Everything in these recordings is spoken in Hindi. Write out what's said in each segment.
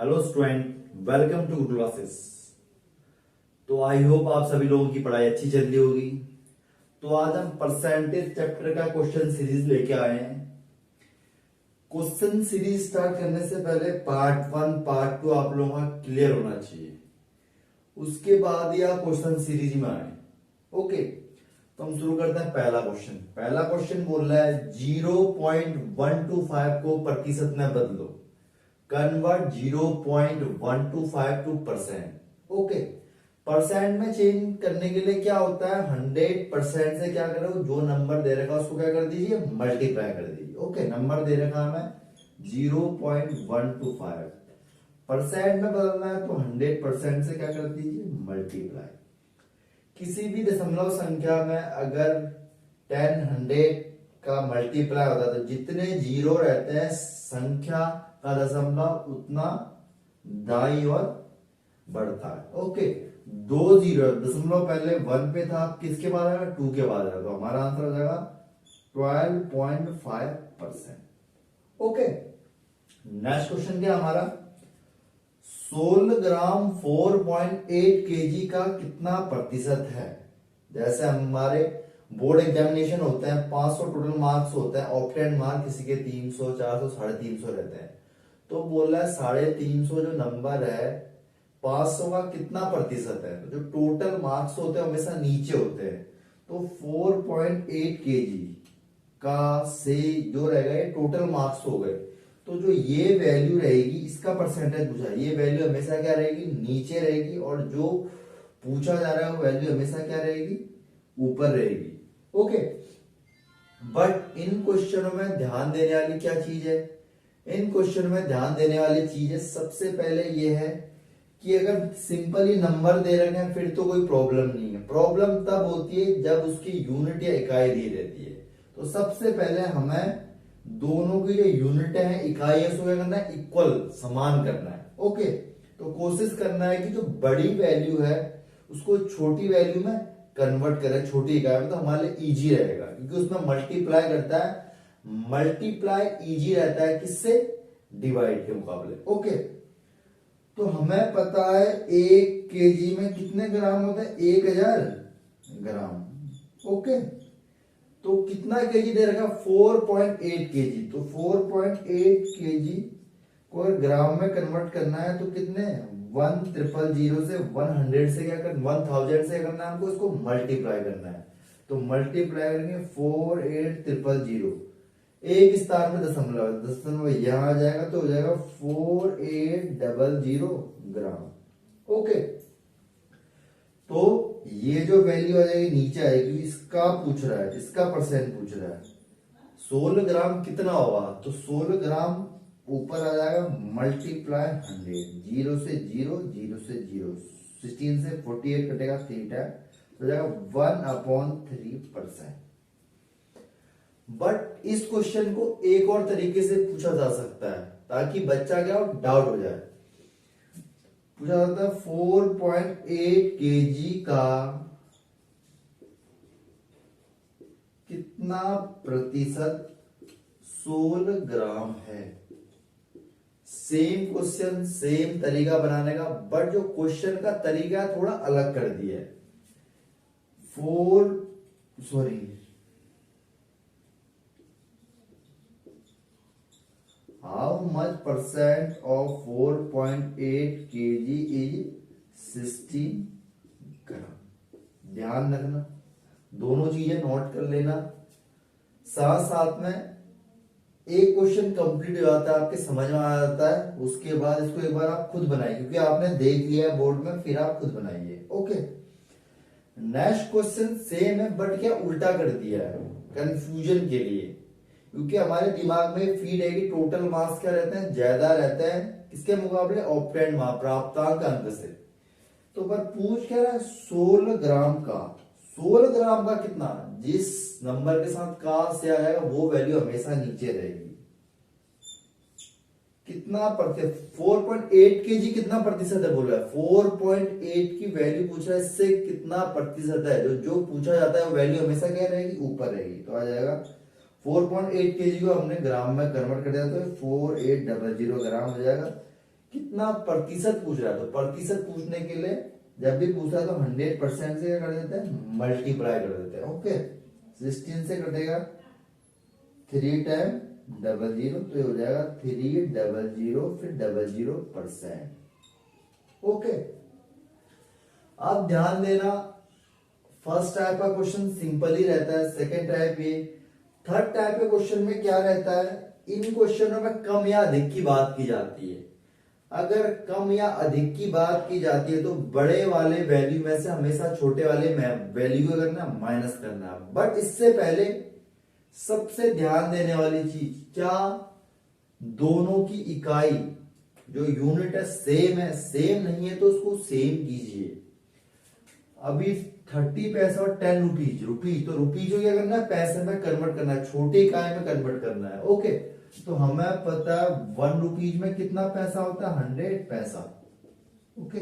Hello student, welcome to good classes. तो आई होप आप सभी लोगों की पढ़ाई अच्छी चल रही होगी। तो आज हम परसेंटेज चैप्टर का क्वेश्चन सीरीज लेके आए हैं। क्वेश्चन सीरीज स्टार्ट करने से पहले पार्ट 1 पार्ट 2 आप लोगों का क्लियर होना चाहिए, उसके बाद ही आप क्वेश्चन सीरीज में आए। ओके, तो हम शुरू करते हैं। पहला क्वेश्चन बोल रहा है 0.125 को प्रतिशत में बदलो, convert 0.125 two percent. Okay, percent में चेंज करने के लिए क्या होता है, 100% से क्या करो, जो नंबर दे रखा है उसको क्या कर दीजिए, मल्टीप्लाई कर दीजिए। ओके, नंबर दे रखा है 0.125, परसेंट में बदलना है तो 100% से क्या कर दीजिए, मल्टीप्लाई। किसी भी दशमलव संख्या में अगर 100 का मल्टीप्लाई होता है तो जितने जीरो रहते हैं संख्या का दशमलव उतना दाईं ओर बढ़ता है। ओके, 2 जीरो, दशमलव पहले 1 पे था, किसके बाद आएगा, 2 के बाद आएगा, तो हमारा आंसर हो जाएगा 12.5%। ओके, नेक्स्ट क्वेश्चन क्या हमारा, 16 ग्राम 4.8 केजी का कितना प्रतिशत है। जैसे हमारे बोर्ड एग्जामिनेशन होते हैं, 500 टोटल मार्क्स होते हैं, ऑप्टेंड मार्क किसी के 300, 400, 350 रहते हैं। तो बोल रहा है 350 जो नंबर है 500 का कितना प्रतिशत है। तो जो टोटल मार्क्स होते हैं हमेशा नीचे होते हैं, तो 4.8 केजी का से जो रहेगा ये टोटल मार्क्स हो गए। तो जो ये वैल्यू रहेगी इसका परसेंटेज पूछा, ये वैल्यू हमेशा क्या रहेगी, नीचे रहेगी, और जो पूछा जा रहा है वो वैल्यू हमेशा क्या रहेगी, ऊपर रहेगी। ओके, बट इन क्वेश्चनों में ध्यान देने वाली क्या चीज है, इन क्वेश्चन में ध्यान देने वाली चीज है, सबसे पहले ये है कि अगर सिंपली नंबर दे रखे हैं फिर तो कोई प्रॉब्लम नहीं है। प्रॉब्लम तब होती है जब उसकी यूनिट या इकाई दी रहती है। तो सबसे पहले हमें दोनों की जो यूनिट है, इकाई है, उसको क्या करना है, इक्वल, समान करना है। ओके, तो कोशिश करना है कि जो बड़ी वैल्यू है उसको छोटी वैल्यू में कन्वर्ट करें, छोटी इकाई में, तो हमारे लिए इजी रहेगा, क्योंकि उसमें मल्टीप्लाई करता है, मल्टीप्लाई इजी रहता है किससे, डिवाइड के मुकाबले। ओके, तो हमें पता है 1 केजी में कितने ग्राम होते हैं, 1000 ग्राम। ओके, तो कितना केजी दे रखा, 4.8 केजी। तो 4.8 केजी को ग्राम में कन्वर्ट करना है तो कितने, 1000 से 100 से क्या करना, 1000 से करना है हमको, इसको मल्टीप्लाई करना है। तो मल्टीप्लाई करेंगे 48000, एक स्थान में दशमलव, दशमलव यहां आ जाएगा तो हो जाएगा 4800 ग्राम। ओके, तो ये जो वैल्यू आ जाएगी नीचे आएगी, इसका पूछ रहा है, इसका परसेंट पूछ रहा है। 16 ग्राम कितना होगा, तो 16 ग्राम ऊपर आ जाएगा मल्टीप्लाई 100, 0 से 0, 0 से 0, 16 से 48 कटेगा, थीटा तो जाएगा 1/3%। बट इस क्वेश्चन को एक और तरीके से पूछा जा सकता है ताकि बच्चा क्या डाउट हो जाए। पूछा जाता है 4.8 केजी का कितना प्रतिशत 16 ग्राम है। सेम क्वेश्चन, सेम तरीका बनाने का, बट जो क्वेश्चन का तरीका थोड़ा अलग कर दिया है। How much percent of 4.8 kg is 16 ग्राम। ध्यान रखना, दोनों चीजें नोट कर लेना, साथ साथ में एक क्वेश्चन कंप्लीट हो जाता है, आपके समझ में आ जाता है, उसके बाद इसको एक बार आप खुद बनाइए, क्योंकि आपने देख लिया है बोर्ड में, फिर आप खुद बनाइए। ओके, नेक्स्ट क्वेश्चन सेम है बट क्या उल्टा कर दिया है कंफ्यूजन के लिए, क्योंकि हमारे दिमाग में फीड है कि टोटल मार्क्स क्या रहते हैं, ज्यादा रहते हैं किसके मुकाबले, ऑप्टेंड मार्क, प्राप्तांक अंक से। तो पर पूछ क्या रहा है, 16 ग्राम का, 16 ग्राम का कितना, जिस नंबर के साथ का से आ जाएगा वो वैल्यू हमेशा नीचे रहेगी। कितना प्रतिशत, 4.8 केजी कितना प्रतिशत है बोल रहा है, 4.8 की वैल्यू पूछ रहा है, इससे कितना प्रतिशत है, जो पूछा जाता है वो वैल्यू हमेशा क्या रहेगी, ऊपर रहेगी। तो आ जाएगा 4.8 केजी को हमने ग्राम में कन्वर्ट कर दिया तो 4800 ग्राम हो जाएगा। कितना प्रतिशत पूछ रहा है, तो प्रतिशत पूछने के लिए जब भी पूछता है तो 100% से क्या कर देते हैं, मल्टीप्लाई कर देते हैं। ओके, 16 से कटेगा 3 टाइम 00, तो ये हो जाएगा 300 फिर 00%। ओके, अब ध्यान देना, फर्स्ट टाइप का क्वेश्चन सिंपल ही रहता है, सेकेंड टाइप ये, थर्ड टाइप के क्वेश्चन में क्या रहता है, इन क्वेश्चनों में कम या अधिक की बात की जाती है। अगर कम या अधिक की बात की जाती है तो बड़े वाले वैल्यू में से हमेशा छोटे वाले वैल्यू को करना माइनस करना। बट इससे पहले सबसे ध्यान देने वाली चीज, क्या दोनों की इकाई जो यूनिट है सेम है, सेम नहीं है तो उसको सेम कीजिए। अभी 30 पैसा और 10 रुपीज, तो रुपीज को क्या करना है, पैसे में कन्वर्ट करना है, छोटी इकाई में कन्वर्ट करना है। ओके, तो हमें पता है 1 रुपीज में कितना पैसा होता है, 100 पैसा। Okay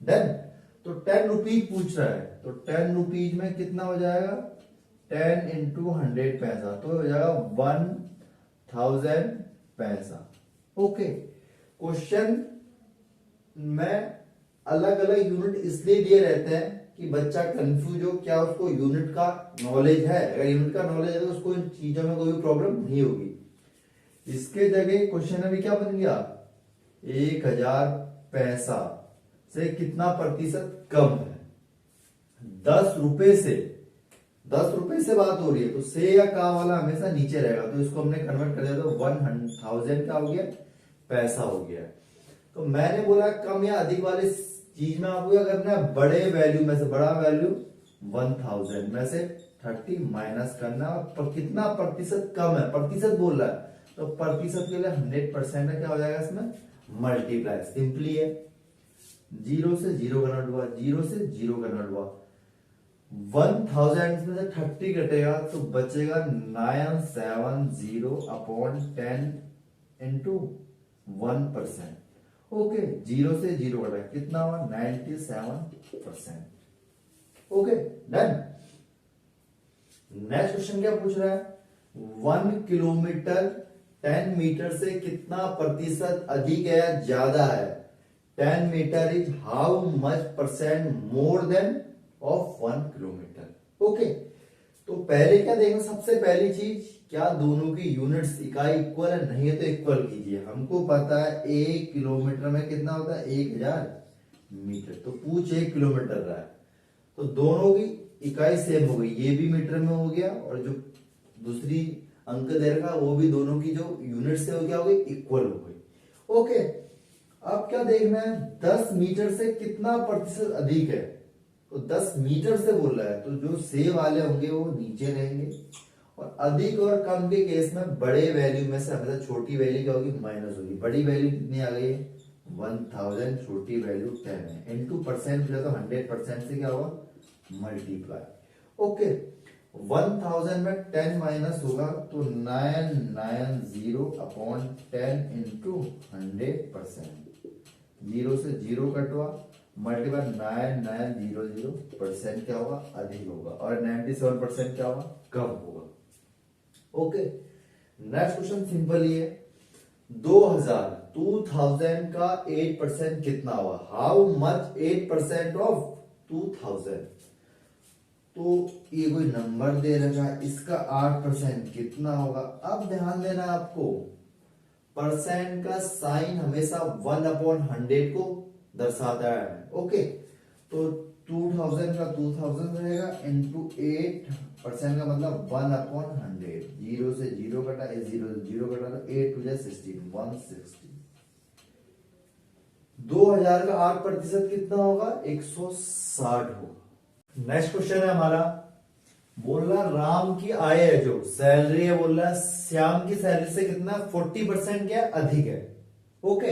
done. तो 10 रुपीज पूछ रहा है, तो 10 रुपीज में कितना हो जाएगा, 10 इंटू 100 पैसा, तो हो जाएगा 1000 पैसा। ओके, क्वेश्चन में अलग अलग यूनिट इसलिए दिए रहते हैं कि बच्चा कंफ्यूज हो, क्या उसको यूनिट का नॉलेज है, अगर यूनिट का नॉलेज है तो उसको इन चीजों में कोई प्रॉब्लम नहीं होगी। इसके जगह क्वेश्चन अभी क्या बन गया, 1000 पैसा से कितना प्रतिशत कम है, 10 रुपए से, 10 रुपए से बात हो रही है तो से या का वाला हमेशा नीचे रहेगा, तो इसको हमने कन्वर्ट कर दिया तो 1000 का हो गया, पैसा हो गया। तो मैंने बोला कम या अधिक वाली चीज में आपको क्या करना है, बड़े वैल्यू में से बड़ा वैल्यू 1000 में से 30 माइनस करना, और कितना प्रतिशत कम है, प्रतिशत बोल रहा है तो प्रतिशत के लिए 100% का क्या हो जाएगा इसमें, मल्टीप्लाई। सिंपली है, 0 से 0 कन्वर्ट हुआ, 0 से 0 कन्वर्ट हुआ, 1000 में से 30 कटेगा तो बचेगा 970 अपॉन 10 इंटू 1%। ओके, 0 से 0 कटा कितना हुआ, 97%। Okay done. नेक्स्ट क्वेश्चन क्या पूछ रहा है, 1 किलोमीटर 10 मीटर से कितना प्रतिशत अधिक है या ज्यादा है, 10 metre is how much percent more than of 1 kilometre. Okay, तो पहले क्या देखना, सबसे पहली चीज, क्या दोनों की यूनिट्स इकाई इक्वल है, नहीं है तो इक्वल कीजिए। हमको पता है 1 किलोमीटर में कितना होता है, 1000 मीटर, तो पूछ 1 किलोमीटर रहा है तो दोनों की इकाई सेम हो गई, ये भी मीटर में हो गया और जो दूसरी अंक दे रखा वो भी, दोनों की जो यूनिट से हो गया हो गई, इक्वल हो गई। ओके, अब क्या देखना है, 10 मीटर से कितना प्रतिशत अधिक है, तो 10 मीटर से बोल रहा है तो जो से वाले होंगे वो नीचे रहेंगे, और अधिक और कम के केस में बड़े वैल्यू में से हमेशा छोटी वैल्यू क्या होगी, माइनस होगी। बड़ी वैल्यू कितनी आ गई है, 1000, छोटी वैल्यू 10 है, इनटू परसेंट तो 100% से क्या होगा, मल्टीप्लाई। ओके, 1000 में 10 माइनस होगा तो 990 अपॉन 10 इंटू 100%, 0 से 0 कटवा, मल्टीप्लाई 9900% क्या होगा, अधिक होगा, और 97% क्या होगा, कम होगा। ओके, नेक्स्ट क्वेश्चन सिंपल ही है, 2000 का 8% कितना होगा, हाउ मच 8% ऑफ 2000, तो ये कोई नंबर दे रखा है, इसका 8% कितना होगा। अब ध्यान देना आपको, परसेंट का साइन हमेशा 1/100 को दर्शाता है। ओके, तो 2000 का 2000 रहेगा इंटू 8% का मतलब 1/100, 0 से 0 कटा, 0 से 0 कटा तो 8 टू 16, 160। 2000 का 8% कितना होगा, 160 होगा। नेक्स्ट क्वेश्चन है हमारा, बोल रहा राम की आय है जो सैलरी है, बोल रहा श्याम की सैलरी से कितना 40% क्या अधिक है। ओके,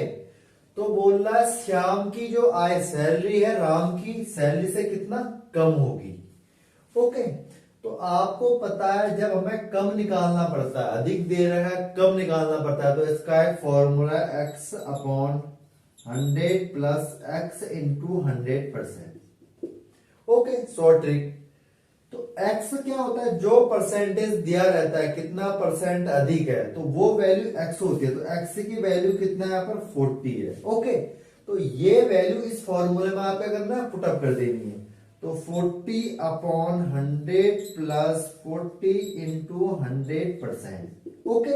तो बोल रहा है श्याम की जो आय सैलरी है राम की सैलरी से कितना कम होगी। ओके, तो आपको पता है जब हमें कम निकालना पड़ता है, अधिक दे रहा है कम निकालना पड़ता है, तो इसका एक formula x upon 100 plus x into 100%। Okay, short trick, तो x क्या होता है, जो परसेंटेज दिया रहता है कितना परसेंट अधिक है तो वो वैल्यू x होती है। तो x की वैल्यू कितना है यहाँ पर 40 है। ओके, तो ये वैल्यू इस फॉर्मूले में आप क्या करना है, पुटअप कर देनी है। तो 40 अपॉन 100 प्लस 40 इंटू 100%। ओके,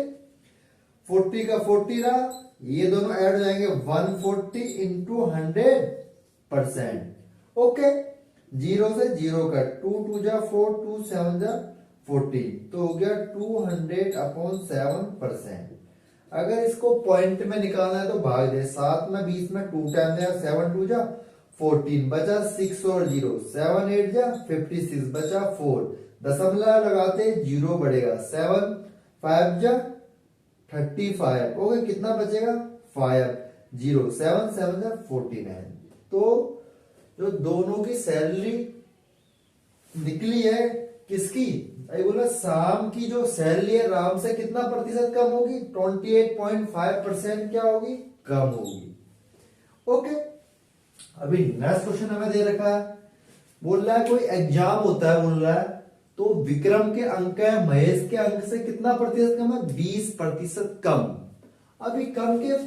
40 का 40 रहा, ये दोनों ऐड हो जाएंगे 140 इंटू 100%। ओके, जीरो से जीरो का 2 2 जा 4, 2 7 जा 14, तो हो गया 200 अपॉन 7%। अगर इसको पॉइंट में निकालना है तो भाग दे, 7 में 20 में 2 टाइम दिया, 7 2 जा 14, बचा 6 और 0, 7 8 जा 56, बचा 4, दशमलव लगाते जीरो बढ़ेगा, 7 5 जा 35। ओके, कितना बचेगा 5, 0 7 7 जा 49। तो जो दोनों की सैलरी निकली है किसकी, आई बोला शाम की जो सैलरी है राम से कितना प्रतिशत कम होगी, 28.5% क्या होगी, कम होगी। ओके, अभी नेक्स्ट क्वेश्चन हमें दे रखा है, बोल रहा है कोई एग्जाम होता है, बोल रहा है तो विक्रम के अंक है महेश के अंक से कितना प्रतिशत कम है, 20% कम। अभी कम के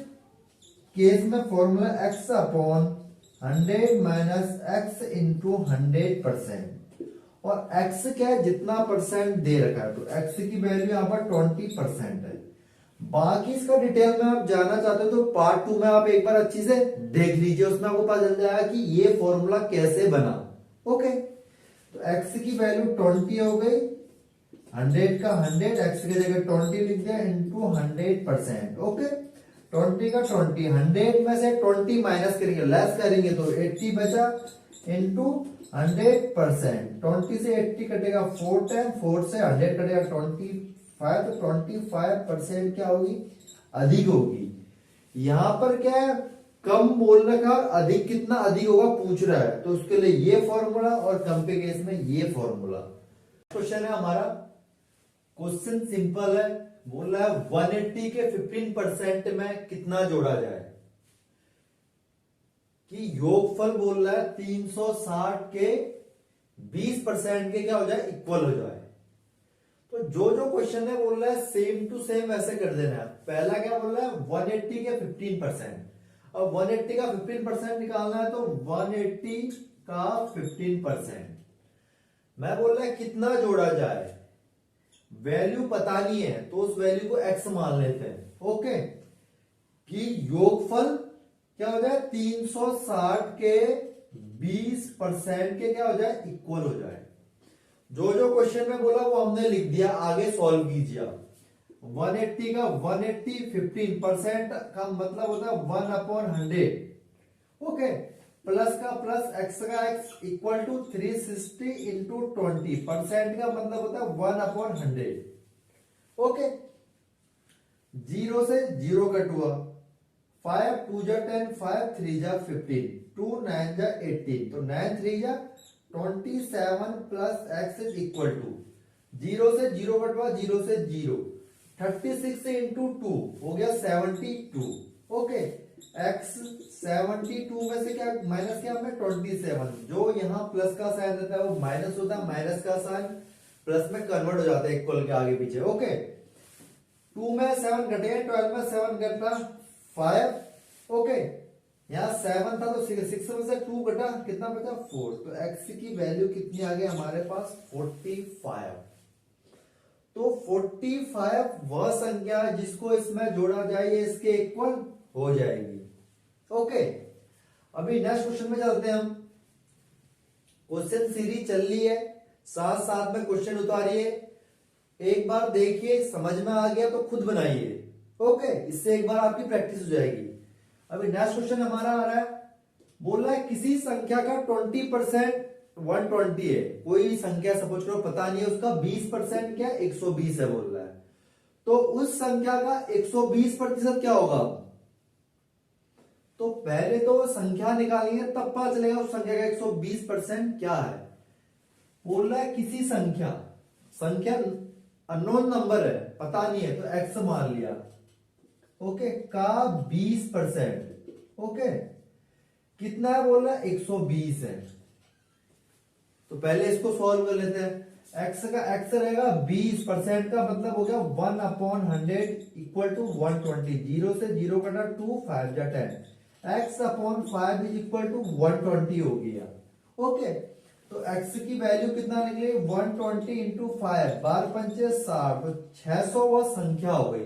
केस में formula x upon 100 minus x into 100%, और x क्या है, जितना परसेंट दे रखा है तो x की वैल्यू यहाँ पर 20% है। बाकी इसका डिटेल में आप जानना चाहते हो तो पार्ट 2 में आप एक बार अच्छी से देख लीजिए, उसमें आपको पता चल जाएगा कि ये फॉर्मूला कैसे बना। ओके, तो x की वैल्यू 20 हो गई, 100 का 100 x की जगह 20 लिख दिया इंटू 100%। ओके, 20 का 20, 100 में से 20 माइनस करेंगे, लेस करेंगे तो 80 बचा इंटू 100%। 20 से 80 कटेगा 4 टाइम, 4 से 100 कटेगा 25, तो 25% क्या होगी, अधिक होगी। यहां पर क्या है, कम बोल रखा, अधिक कितना अधिक होगा पूछ रहा है, तो उसके लिए ये फॉर्मूला और कम के केस में ये फॉर्मूला। क्वेश्चन है हमारा, क्वेश्चन सिंपल है, बोल रहा है 180 के 15% में कितना जोड़ा जाए, कि योगफल बोल रहा है 360 के 20% के क्या हो जाए, इक्वल हो जाए। तो जो जो क्वेश्चन है बोल रहा है सेम टू सेम वैसे कर देना है। पहला क्या बोल रहा है, 180 के 15%। अब 180 का 15% निकालना है तो 180 का 15%। मैं बोल रहा है कितना जोड़ा जाए, वैल्यू पता नहीं है तो उस वैल्यू को x मान लेते हैं। ओके, कि योगफल क्या हो जाए, 360 के 20% के क्या हो जाए, इक्वल हो जाए। जो जो क्वेश्चन में बोला वो हमने लिख दिया, आगे सॉल्व कीजिए। 180 का 180 15% का मतलब होता है 1/100। ओके, प्लस का प्लस एक्स का एक्स इक्वल टू 360 इंटू 20%, का मतलब होता है 1/100। ओके, जीरो से जीरो कट हुआ, 5 2 जा 10, 5 3 जा 15, 2 9 जा 18, तो 9 3 जा 27 plus x is equal to, zero से जीरो कटवा, जीरो से जीरो, 36 से इंटू 2 हो गया 72। ओके, x 72 में से क्या माइनस क्या में 27, जो यहाँ प्लस का साइन रहता है वो माइनस होता है, माइनस का साइन प्लस में कन्वर्ट हो जाता है इक्वल के आगे पीछे। ओके, 2 में 7 घटेगा, 12 में 7 घटा 5। ओके, यहाँ 7 था तो 6 में से 2 घटा कितना बचा 4, तो x की वैल्यू कितनी आ गई हमारे पास 45। तो 45 वह संख्या जिसको इसमें जोड़ा जाए ये इसके इक्वल हो जाएगी। ओके, अभी नेक्स्ट क्वेश्चन में चलते हैं हम। क्वेश्चन सीरीज चल रही है, साथ साथ में क्वेश्चन उतारिए, एक बार देखिए समझ में आ गया तो खुद बनाइए। ओके, इससे एक बार आपकी प्रैक्टिस हो जाएगी। अभी नेक्स्ट क्वेश्चन हमारा आ रहा है, बोल रहा है किसी संख्या का 20% 120 है, कोई संख्या सपोज करो पता नहीं है, उसका 20% क्या 120 है बोल रहा है, तो उस संख्या का 120% क्या होगा। तो पहले तो संख्या निकालेंगे तब पता चलेगा उस संख्या का 120% क्या है। बोल रहा है किसी संख्या अननोन नंबर है, पता नहीं है, तो x मान लिया। ओके, का 20%। ओके, कितना है बोल रहा है 120 है। तो पहले इसको सॉल्व कर लेते हैं। एक्स का एक्स रहेगा 20%, का मतलब हो गया 1/100 इक्वल टू 120। 0 से 0 कटा 2, 5 जा 10, x/5 इज इक्वल टू 120 हो गया। ओके, तो x की वैल्यू कितना निकली 120 इंटू 5, 12 पंचे 60, तो 600 वह संख्या हो गई।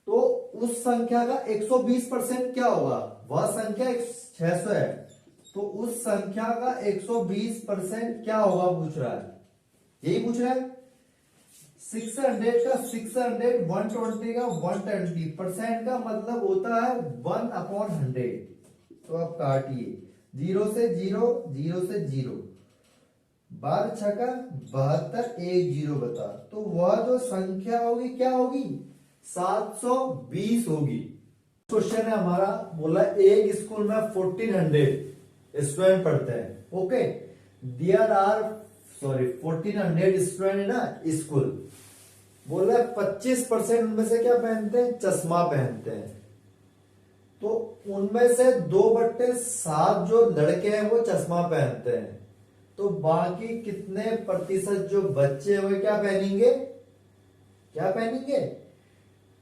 तो उस संख्या का 120% क्या होगा, वह संख्या 600 है, तो उस संख्या का 120% क्या होगा पूछ रहा है, यही पूछ रहा है। 600 का 600, 120 का 120%, का मतलब होता है 1/100। तो अब काटिए, 0 से 0, 0 से 0, 12 छका 72, 1 0 बता, तो वह जो संख्या होगी क्या होगी, 720 होगी। क्वेश्चन है हमारा, बोला एक स्कूल में 1400 स्टूडेंट पढ़ते हैं। ओके, देयर आर 1400 स्टूडेंट ना स्कूल। बोला 25% उनमें से क्या पहनते हैं, चश्मा पहनते हैं। तो उनमें से 2/7 जो लड़के हैं वो चश्मा पहनते हैं, तो बाकी कितने प्रतिशत जो बच्चे हैं वो क्या पहनेंगे, क्या पहनेंगे,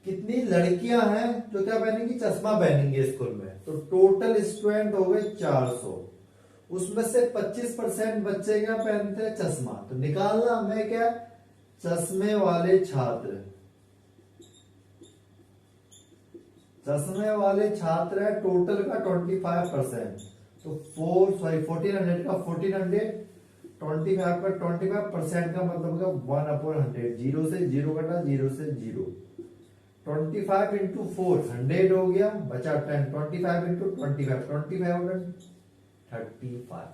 कितनी लड़कियां हैं जो क्या पहनेंगी, चश्मा पहनेंगे स्कूल में। तो टोटल स्टूडेंट हो गए 400, उसमें से 25% बच्चे क्या पहनते हैं, चश्मा। तो निकालना हमें क्या, चश्मे वाले छात्र, चश्मे वाले छात्र है टोटल का 25%। तो 1400 का 1400, 25 का 25% का मतलब होगा 1/100। 0 से 0 कटा, 0 से 0, 25 इंटू 4 100 हो गया, बचा 10, 25 इंटू 25, 25 हो गया 35।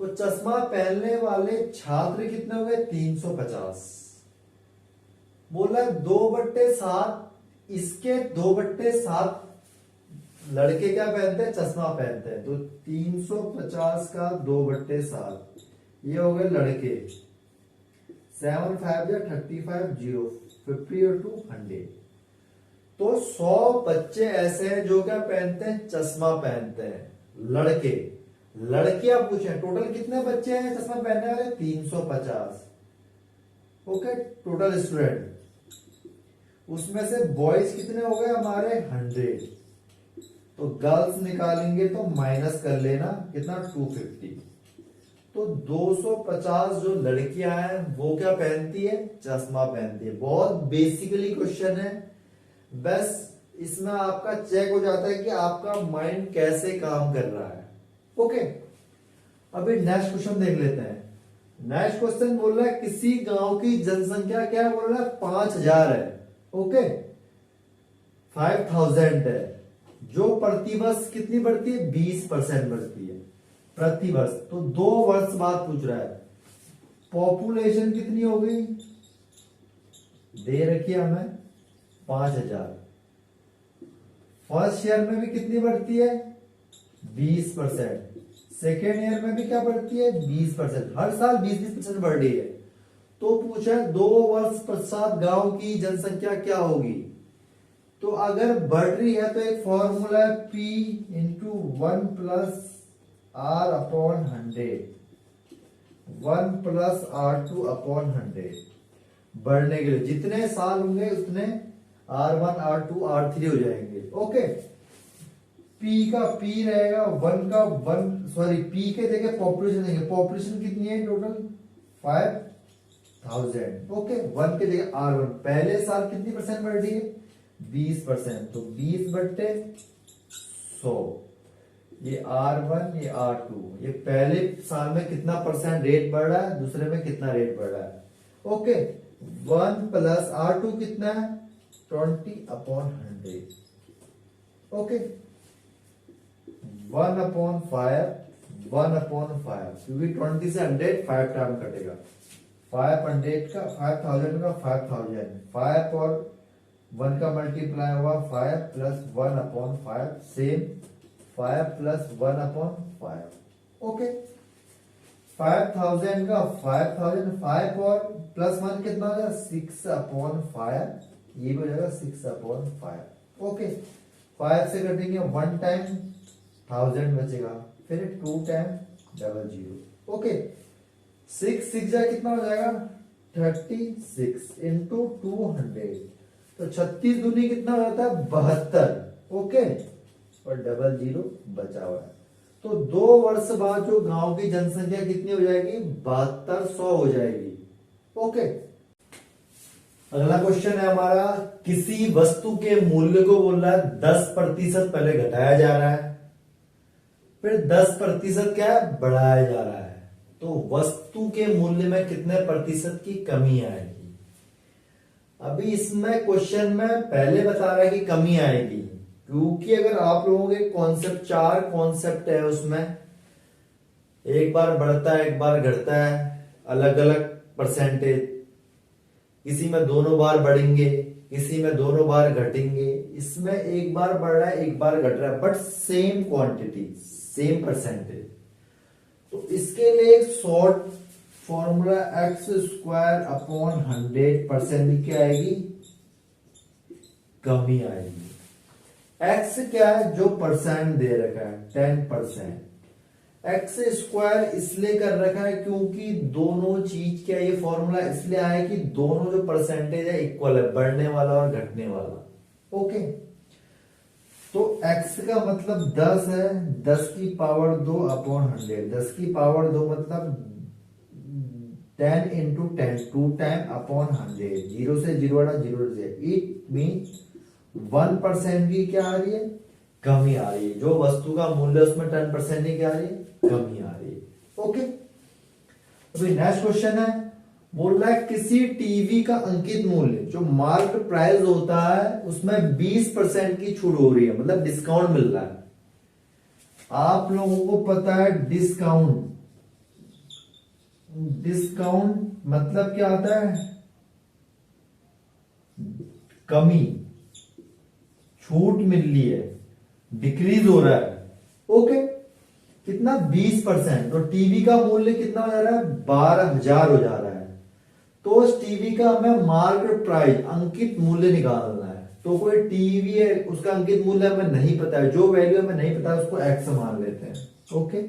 तो चश्मा पहनने वाले छात्र कितने हो गए, 350। बोला 2/7, इसके 2/7 लड़के क्या पहनते हैं, चश्मा पहनते हैं। तो 350 का 2/7, ये हो गए लड़के। 7 5 या 35, 0 50 और 2 100। तो 100 बच्चे ऐसे हैं जो क्या पहनते हैं, चश्मा पहनते हैं, लड़के। लड़कियां पूछे टोटल कितने बच्चे हैं चश्मा पहनने वाले, 350। ओके, टोटल स्टूडेंट, उसमें से बॉयज कितने हो गए हमारे 100। तो गर्ल्स निकालेंगे तो माइनस कर लेना, कितना 250। तो 250 जो लड़कियां हैं वो क्या पहनती है, चश्मा पहनती है। बहुत बेसिकली क्वेश्चन है, बस इसमें आपका चेक हो जाता है कि आपका माइंड कैसे काम कर रहा है। ओके, अभी नेक्स्ट क्वेश्चन देख लेते हैं। नेक्स्ट क्वेश्चन बोल रहा है किसी गांव की जनसंख्या क्या बोल रहा है, 5000 है। ओके, 5000 है, जो प्रतिवर्ष कितनी बढ़ती है, 20% बढ़ती है प्रतिवर्ष। तो 2 वर्ष बाद पूछ रहा है पॉपुलेशन कितनी हो गई, दे रखी है हमें 5000। फर्स्ट ईयर में भी कितनी बढ़ती है, 20%। सेकेंड ईयर में भी क्या बढ़ती है, 20%। हर साल 20-20% बढ़ रही है। तो पूछा 2 वर्ष पश्चात गांव की जनसंख्या क्या होगी। तो अगर बढ़ रही है तो एक फॉर्मूला है P into 1 plus R/100, 1 plus R2/100। बढ़ने के लिए जितने साल होंगे उतने R1 R2 R3 हो जाएंगे। ओके, P का P रहेगा, 1 का 1, सॉरी P के जगह पॉपुलेशन देंगे। पॉपुलेशन कितनी है टोटल, 5000। ओके, 1 के जगह R1, पहले साल कितनी परसेंट बढ़ रही है, 20%। तो 20/100, ये R1 ये R2, ये पहले साल में कितना परसेंट रेट बढ़ रहा है, दूसरे में कितना रेट बढ़ रहा है। ओके, 1 प्लस R2 कितना है, 20/100। ओके, 1/5, 1/5, क्योंकि 20 से 100 5 टाइम कटेगा। 500 का 5000 का 5000, 5 और 1 का मल्टीप्लाई हुआ 5 प्लस 1/5, सेम 5 प्लस 1/5। ओके, 5000 का 5000, 5 और प्लस 1 कितना हो जाएगा, 6/5, ये भी हो जाएगा 6/5। ओके, 5 से कटेंगे 1 टाइम 1000 बचेगा, फिर 2 टाइम 00। ओके, 6 जा कितना हो जाएगा 36 इंटू 200, तो 36 दूनी कितना हो जाता है 72। ओके, और डबल जीरो बचा हुआ है। तो 2 वर्ष बाद जो गांव की जनसंख्या कितनी हो जाएगी 7200 हो जाएगी। ओके, अगला क्वेश्चन है हमारा, किसी वस्तु के मूल्य को बोल रहा है 10% पहले घटाया जा रहा है, फिर 10% क्या है बढ़ाया जा रहा है, तो वस्तु के मूल्य में कितने प्रतिशत की कमी आएगी। अभी इसमें क्वेश्चन में पहले बता रहा है कि कमी आएगी, क्योंकि अगर आप लोगों के कॉन्सेप्ट 4 कॉन्सेप्ट है, उसमें एक बार बढ़ता है एक बार घटता है, अलग अलग परसेंटेज, किसी में दोनों बार बढ़ेंगे किसी में दोनों बार घटेंगे, इसमें एक बार बढ़ रहा है एक बार घट रहा है, but same quantity same percentage. तो इसके लिए एक शॉर्ट फॉर्मूला x² अपॉन 100% क्या आएगी कमी आएगी। x क्या है जो परसेंट दे रखा है 10%, x² इसलिए कर रखा है क्योंकि दोनों चीज क्या, ये फॉर्मूला इसलिए आया कि दोनों जो परसेंटेज है इक्वल है, बढ़ने वाला और घटने वाला। ओके, तो x का मतलब 10 है, 10 की पावर 2 अपॉन 100, 10 की पावर 2 मतलब 10 इंटू 10 2 टाइम अपॉन 100, 0 से 0 हटा 0 से, इट मीन्स 1% की क्या आ रही है कमी आ रही है, जो वस्तु का मूल्य उसमें 10% की क्या आ रही है कमी आ रही है। ओके, अभी नेक्स्ट क्वेश्चन है, बोल रहा है किसी टीवी का अंकित मूल्य जो मार्केट प्राइस होता है उसमें 20% की छूट हो रही है, मतलब डिस्काउंट मिल रहा है। आप लोगों को पता है डिस्काउंट, डिस्काउंट मतलब क्या आता है कमी, छूट मिल रही है, डिक्रीज हो रहा है। ओके, कितना 20%, तो टीवी का मूल्य कितना हो जा रहा है 12,000 हो जा रहा है। तो उस टीवी का हमें मार्केट प्राइस अंकित मूल्य निकालना है, तो कोई टीवी है उसका अंकित मूल्य हमें नहीं पता है, जो वैल्यू हमें नहीं पता है उसको एक्स मान लेते हैं। ओके,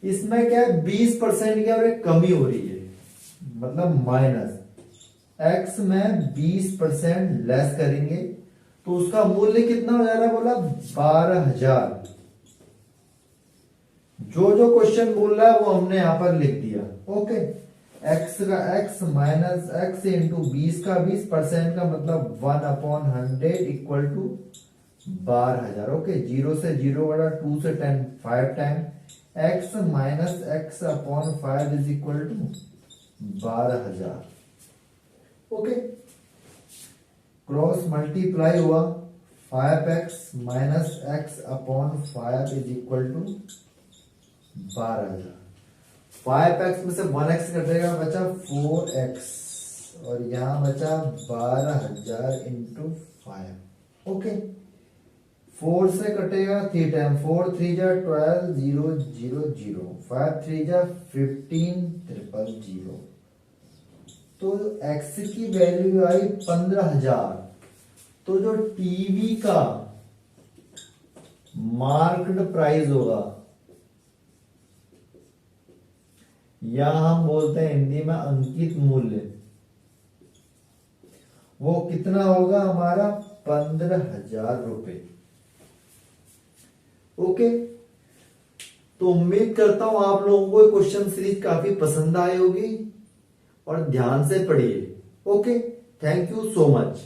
इसमें क्या है 20% क्या हो रही है कमी हो रही है, मतलब माइनस एक्स में 20% लेस करेंगे तो उसका मूल्य कितना हो जा रहा है बोला 12,000। जो जो क्वेश्चन बोल रहा है वो हमने यहां पर लिख दिया। ओके, x का x माइनस एक्स इंटू 20 का 20% का मतलब 1 अपॉन 100 इक्वल टू 12,000। ओके, 0 से 0 बड़ा 2 से 10 5 time x minus x upon 5 is equal to 12,000। Okay, cross multiply हुआ 5x minus x upon 5 is equal to 12,000। 5x में से 1x कटेगा बचा 4x और यहां बचा 12,000 इंटू 5। ओके, 4 से कटेगा 3 टाइम, 4 3 जा 12 0 0 0, 5 3 जा 15 000। तो x की वैल्यू आई 15,000। तो जो टीवी का मार्केट प्राइस होगा, या हम बोलते हैं हिंदी में अंकित मूल्य, वो कितना होगा हमारा 15,000 रुपए। ओके, तो उम्मीद करता हूं आप लोगों को क्वेश्चन सीरीज काफी पसंद आई होगी और ध्यान से पढ़िए। Okay, thank you so much.